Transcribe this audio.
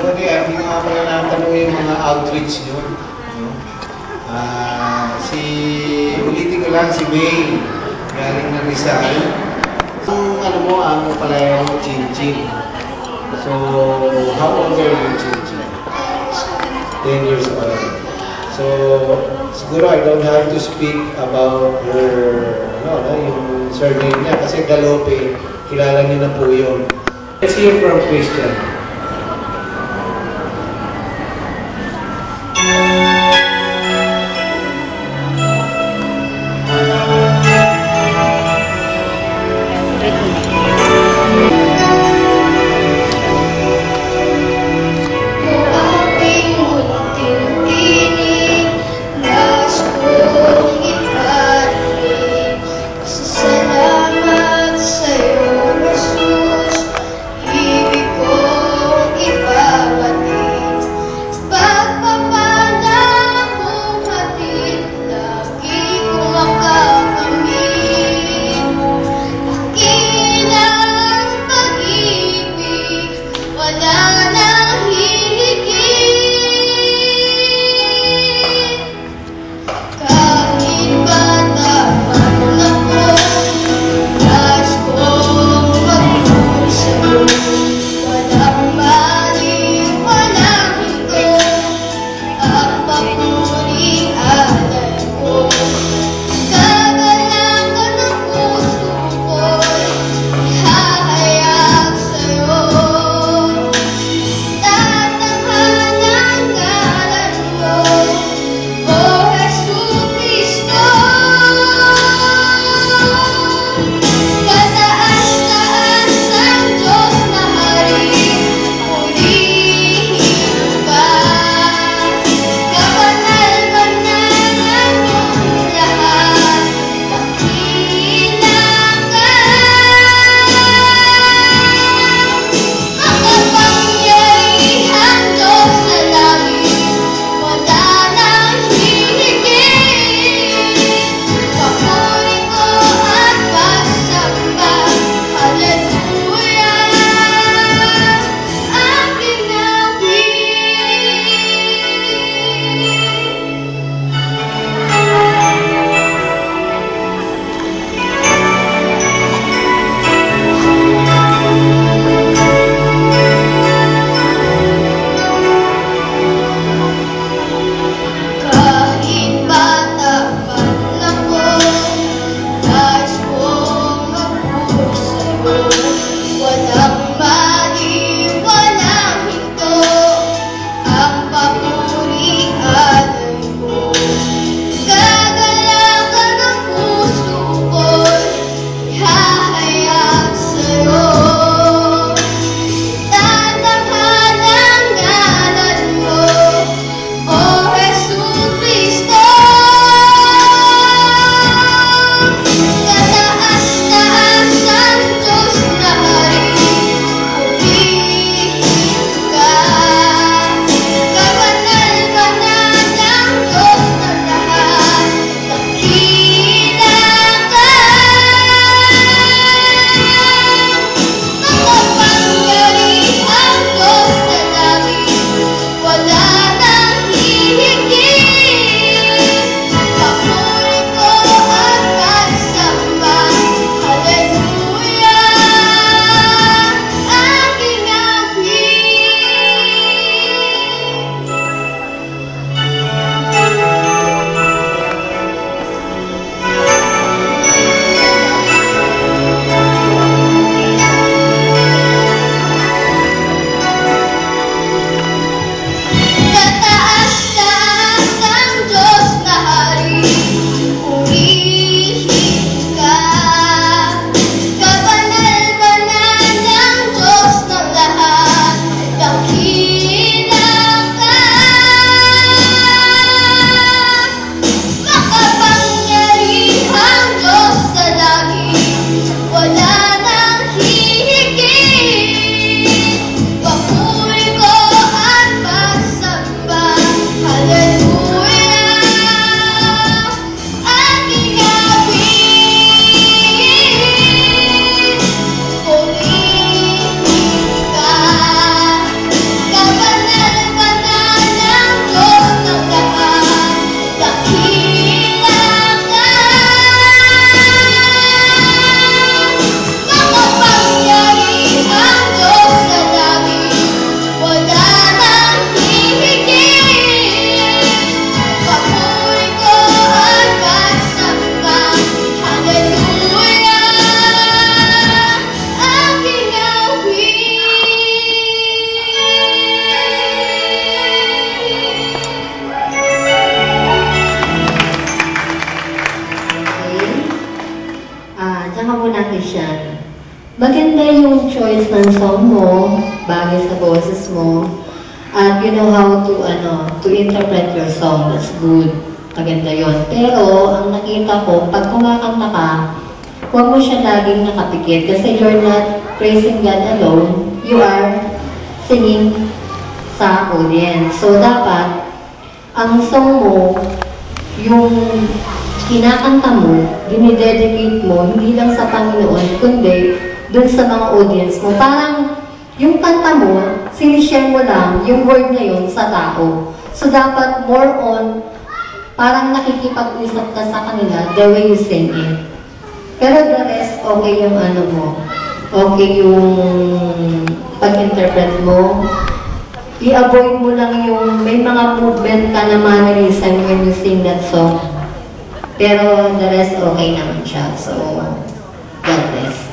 Sorry, hindi nga pala natanong yung mga outreach nyo. No? Ulitin ko lang, si May, galing ng Rizal. Ang pala yung Chin-Chin. So, how old are you, Chin-Chin? 10 years old. So, siguro I don't have to speak about her, yung surname niya, kasi Galope, kilala niyo na po yun. Let's hear from Christian. Salamat sa'yo, Jesus. Ibig ko yung song mo, bagay sa boses mo, at you know how to interpret your song. That's good. Maganda yun. Pero, ang nakita ko, pag kumakanta ka, huwag mo siya laging nakapikit kasi you're not praising God alone. You are singing sa audience. So, dapat, ang song mo, yung kinakanta mo, dinidedicate mo, hindi lang sa Panginoon, kundi dun sa mga audience mo. Parang, yung kanta mo, sinishare mo lang yung word na yun sa tao. So, dapat more on, parang nakikipag-usap ka sa kanila the way you sing it. Pero the rest, okay yung ano mo. Okay yung pag-interpret mo. I-avoid mo lang yung may mga movement ka na mannerism when you sing that song. Pero the rest, okay naman siya. So, God bless.